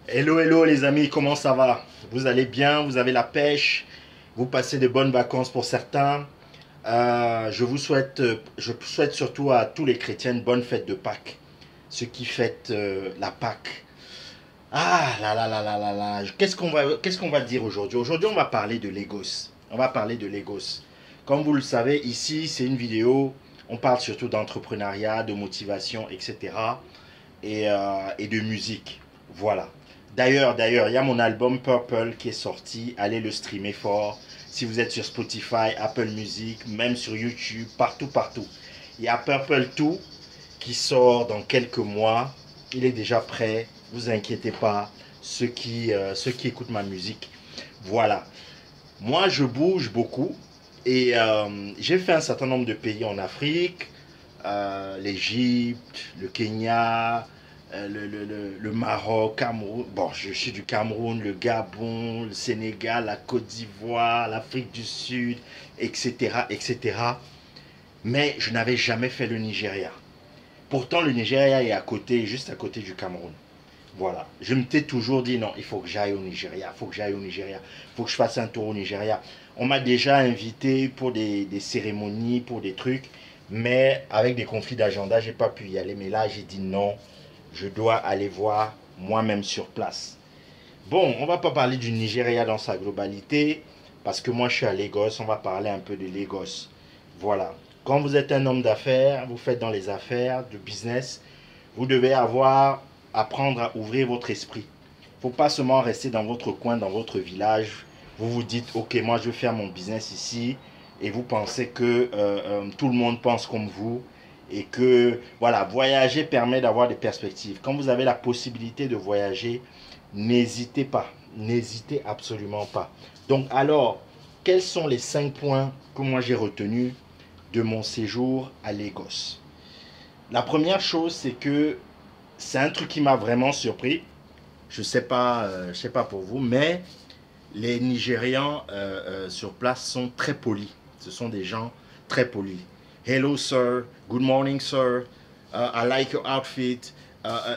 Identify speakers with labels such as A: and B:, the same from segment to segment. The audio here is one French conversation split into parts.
A: Hello, hello les amis, comment ça va? Vous allez bien? Vous avez la pêche? Vous passez de bonnes vacances pour certains? Je souhaite surtout à tous les chrétiens une bonne fête de Pâques. Ceux qui fêtent la Pâques. Ah là là là là là là. Qu'est-ce qu'on va dire aujourd'hui? Aujourd'hui, on va parler de Lagos. On va parler de Lagos. Comme vous le savez, ici, c'est une vidéo. On parle surtout d'entrepreneuriat, de motivation, etc. Et de musique. Voilà. D'ailleurs, il y a mon album Purple qui est sorti. Allez le streamer fort. Si vous êtes sur Spotify, Apple Music, même sur YouTube, partout, partout. Il y a Purple 2 qui sort dans quelques mois. Il est déjà prêt. Vous inquiétez pas. Ceux qui écoutent ma musique. Voilà. Moi, je bouge beaucoup. Et j'ai fait un certain nombre de pays en Afrique, l'Égypte, le Kenya, le Maroc, Cameroun. Bon, je suis du Cameroun, le Gabon, le Sénégal, la Côte d'Ivoire, l'Afrique du Sud, etc., etc. Mais je n'avais jamais fait le Nigeria. Pourtant, le Nigeria est à côté, juste à côté du Cameroun. Voilà. Je me t'ai toujours dit non, il faut que j'aille au Nigeria, il faut que j'aille au Nigeria, il faut que je fasse un tour au Nigeria. On m'a déjà invité pour des cérémonies, pour des trucs, mais avec des conflits d'agenda, j'ai pas pu y aller. Mais là, j'ai dit non, je dois aller voir moi-même sur place. Bon, on va pas parler du Nigeria dans sa globalité, parce que moi je suis à Lagos, on va parler un peu de Lagos. Voilà. Quand vous êtes un homme d'affaires, vous faites dans les affaires, de business, vous devez apprendre à ouvrir votre esprit. Il ne faut pas seulement rester dans votre coin, dans votre village. Vous vous dites, ok, moi je vais faire mon business ici, et vous pensez que tout le monde pense comme vous, et que voilà, voyager permet d'avoir des perspectives. Quand vous avez la possibilité de voyager, n'hésitez pas, n'hésitez absolument pas. Donc alors, quels sont les 5 points que moi j'ai retenus de mon séjour à Lagos? La première chose, c'est que c'est un truc qui m'a vraiment surpris. Je sais pas pour vous, mais les Nigérians sur place sont très polis. Ce sont des gens très polis. Hello sir, good morning sir, I like your outfit,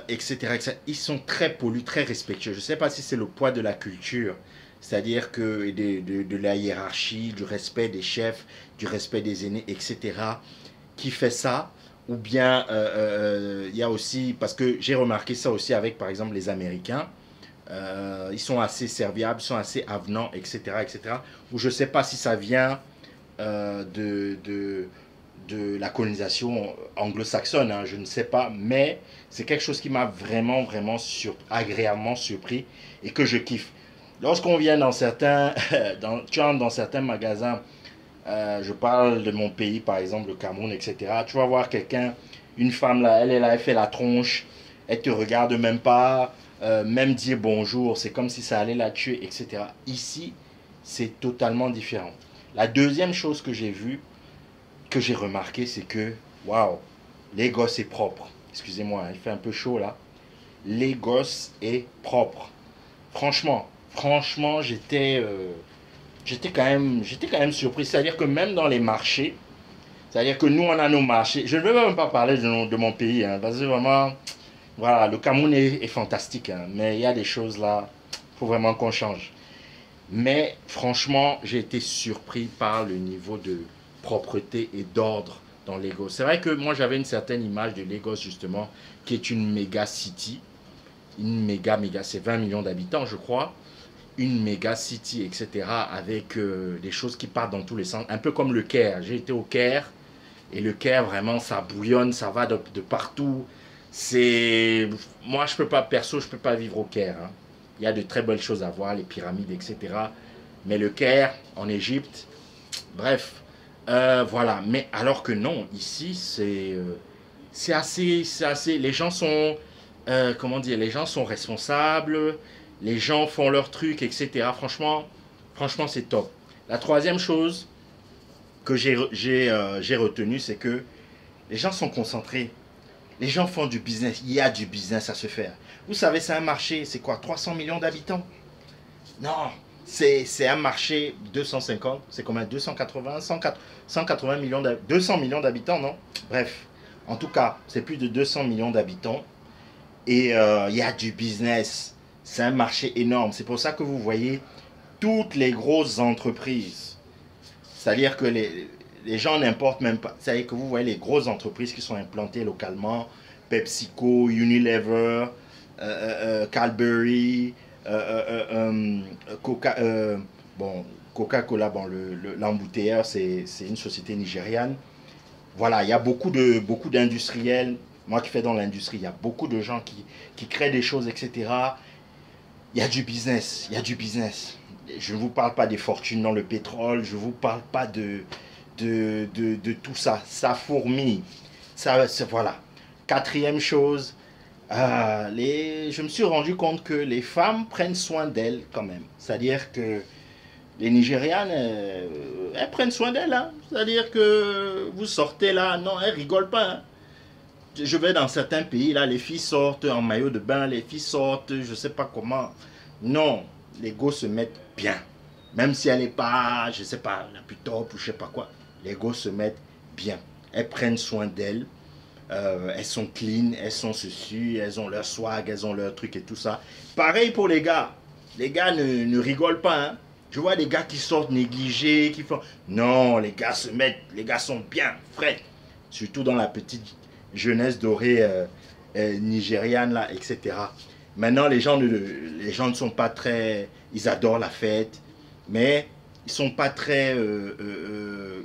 A: etc., etc. Ils sont très polis, très respectueux. Je ne sais pas si c'est le poids de la culture, c'est-à-dire que de la hiérarchie, du respect des chefs, du respect des aînés, etc., qui fait ça. Ou bien il y a aussi, parce que j'ai remarqué ça aussi avec par exemple les Américains, ils sont assez serviables, ils sont assez avenants, etc., etc. Ou je ne sais pas si ça vient euh, de, de, de la colonisation anglo-saxonne, hein, je ne sais pas, mais c'est quelque chose qui m'a vraiment, vraiment agréablement surpris et que je kiffe. Lorsqu'on vient dans certains, tu entres dans certains magasins, je parle de mon pays, par exemple, le Cameroun, etc. Tu vas voir quelqu'un, une femme là, elle est là, elle fait la tronche, elle te regarde même pas, même dire bonjour, c'est comme si ça allait la tuer, etc. Ici, c'est totalement différent. La deuxième chose que j'ai vue, que j'ai remarqué, c'est que, waouh, Lagos est propre. Excusez-moi, il fait un peu chaud là. Lagos est propre. Franchement, j'étais quand même surpris. C'est-à-dire que même dans les marchés, c'est-à-dire que nous, on a nos marchés. Je ne veux même pas parler de mon pays, hein, parce que vraiment, voilà, le Cameroun est fantastique, hein, mais il y a des choses là, il faut vraiment qu'on change. Mais franchement, j'ai été surpris par le niveau de propreté et d'ordre dans Lagos. C'est vrai que moi, j'avais une certaine image de Lagos, justement, qui est une méga city. Une méga, c'est 20 millions d'habitants, je crois. Une méga city, etc., avec des choses qui partent dans tous les sens, un peu comme le Caire. J'ai été au Caire, et le Caire, vraiment, ça bouillonne, ça va de partout. C'est... Moi, je peux pas, perso, je peux pas vivre au Caire, hein. Il y a de très belles choses à voir, les pyramides, etc. Mais le Caire, en Égypte, bref, voilà. Mais alors que non, ici, c'est assez. Les gens sont, comment dire, les gens sont responsables, les gens font leur truc, etc. Franchement, c'est top. La troisième chose que j'ai retenu, c'est que les gens sont concentrés. Les gens font du business. Il y a du business à se faire. Vous savez, c'est un marché, c'est quoi, 300 millions d'habitants? Non, c'est un marché 250, c'est combien, 280, 180 millions, 200 millions d'habitants, non? Bref, en tout cas, c'est plus de 200 millions d'habitants. Et il y a du business. C'est un marché énorme. C'est pour ça que vous voyez toutes les grosses entreprises. C'est-à-dire que les gens n'importent même pas. C'est-à-dire que vous voyez les grosses entreprises qui sont implantées localement. PepsiCo, Unilever, Cadbury, Coca, bon, Coca-Cola, bon, l'embouteilleur, c'est une société nigériane. Voilà, il y a beaucoup d'industriels. Moi qui fais dans l'industrie, il y a beaucoup de gens qui créent des choses, etc. Il y a du business, il y a du business. Je ne vous parle pas des fortunes dans le pétrole, je ne vous parle pas de tout ça. Ça fourmille. Ça, voilà. Quatrième chose, je me suis rendu compte que les femmes prennent soin d'elles quand même. C'est-à-dire que les Nigérianes, elles prennent soin d'elles. Hein. C'est-à-dire que vous sortez là, non, elles rigolent pas. Hein. Je vais dans certains pays, là, les filles sortent en maillot de bain, les filles sortent, je ne sais pas comment. Non, les gosses se mettent bien. Même si elle n'est pas, je ne sais pas, la plus top ou je ne sais pas quoi, les gosses se mettent bien. Elles prennent soin d'elles. Elles sont clean, elles sont ceci, elles ont leur swag, elles ont leur truc et tout ça. Pareil pour les gars. Les gars ne rigolent pas. Hein. Je vois des gars qui sortent négligés, qui font... Non, les gars se mettent, les gars sont bien, frais. Surtout dans la petite jeunesse dorée nigériane, là, etc. Maintenant, les gens ne sont pas très... Ils adorent la fête, mais ils ne sont pas très...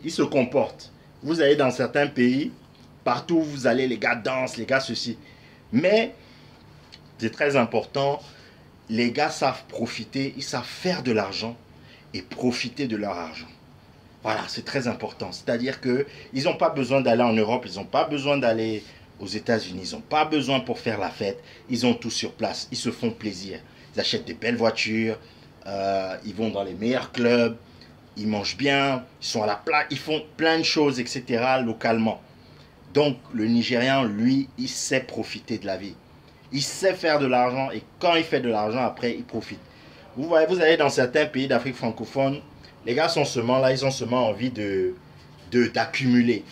A: ils se comportent. Vous allez dans certains pays, partout où vous allez, les gars dansent, les gars ceci. Mais, c'est très important, les gars savent profiter, ils savent faire de l'argent et profiter de leur argent. Voilà, c'est très important. C'est-à-dire qu'ils n'ont pas besoin d'aller en Europe, ils n'ont pas besoin d'aller aux États-Unis, ils n'ont pas besoin pour faire la fête. Ils ont tout sur place, ils se font plaisir. Ils achètent des belles voitures, ils vont dans les meilleurs clubs, ils mangent bien, ils sont à la plage, ils font plein de choses, etc. localement. Donc le Nigérian, lui, il sait profiter de la vie. Il sait faire de l'argent et quand il fait de l'argent, après, il profite. Vous voyez, vous allez dans certains pays d'Afrique francophone, les gars sont seulement là, ils ont seulement envie d'accumuler.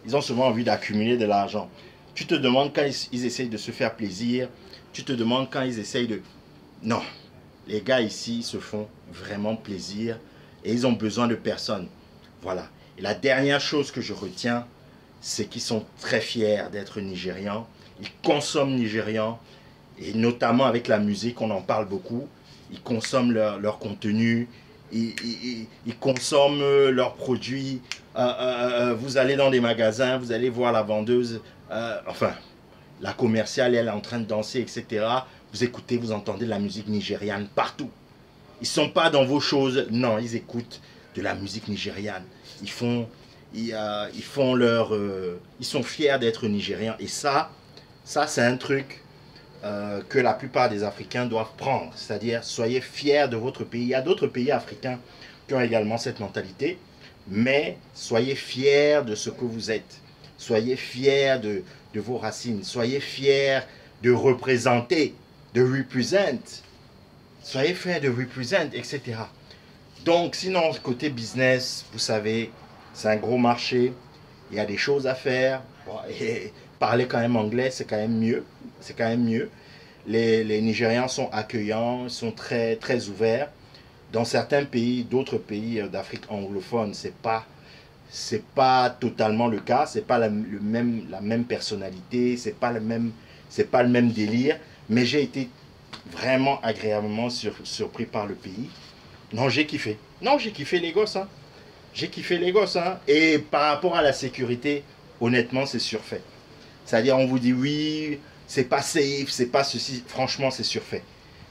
A: Ils ont seulement envie d'accumuler de l'argent. Tu te demandes quand ils essayent de se faire plaisir, tu te demandes quand ils essayent de... Non, les gars ici se font vraiment plaisir et ils ont besoin de personne. Voilà. Et la dernière chose que je retiens, c'est qu'ils sont très fiers d'être Nigérians. Ils consomment nigérian et notamment avec la musique, on en parle beaucoup. Ils consomment leur contenu, ils consomment leurs produits. Vous allez dans des magasins, vous allez voir la vendeuse, enfin, la commerciale, elle est en train de danser, etc. Vous écoutez, vous entendez de la musique nigériane partout. Ils ne sont pas dans vos choses, non, ils écoutent de la musique nigériane. Ils sont fiers d'être nigérians. Et ça c'est un truc que la plupart des Africains doivent prendre. C'est-à-dire, soyez fiers de votre pays. Il y a d'autres pays africains qui ont également cette mentalité. Mais soyez fiers de ce que vous êtes. Soyez fiers de vos racines. Soyez fiers de représenter, de represent. Soyez fiers de represent, etc. Donc, sinon, côté business, vous savez, c'est un gros marché. Il y a des choses à faire. Bon, et parler quand même anglais, c'est quand même mieux. C'est quand même mieux. Les Nigérians sont accueillants, ils sont très, très ouverts. Dans certains pays, d'autres pays d'Afrique anglophone, c'est pas totalement le cas. C'est pas la même personnalité, c'est pas le même délire. Mais j'ai été vraiment agréablement surpris par le pays. Non, j'ai kiffé. Non, j'ai kiffé les gosses. Hein. J'ai kiffé les gosses. Hein. Et par rapport à la sécurité, honnêtement, c'est surfait. C'est-à-dire, on vous dit oui, c'est pas safe, c'est pas ceci. Franchement, c'est surfait.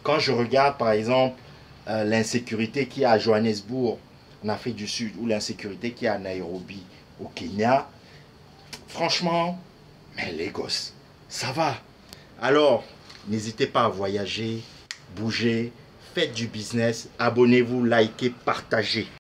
A: Quand je regarde, par exemple, l'insécurité qu'il y a à Johannesburg, en Afrique du Sud, ou l'insécurité qu'il y a à Nairobi, au Kenya, franchement, mais les gosses, ça va. Alors, n'hésitez pas à voyager, bouger, faites du business, abonnez-vous, likez, partagez.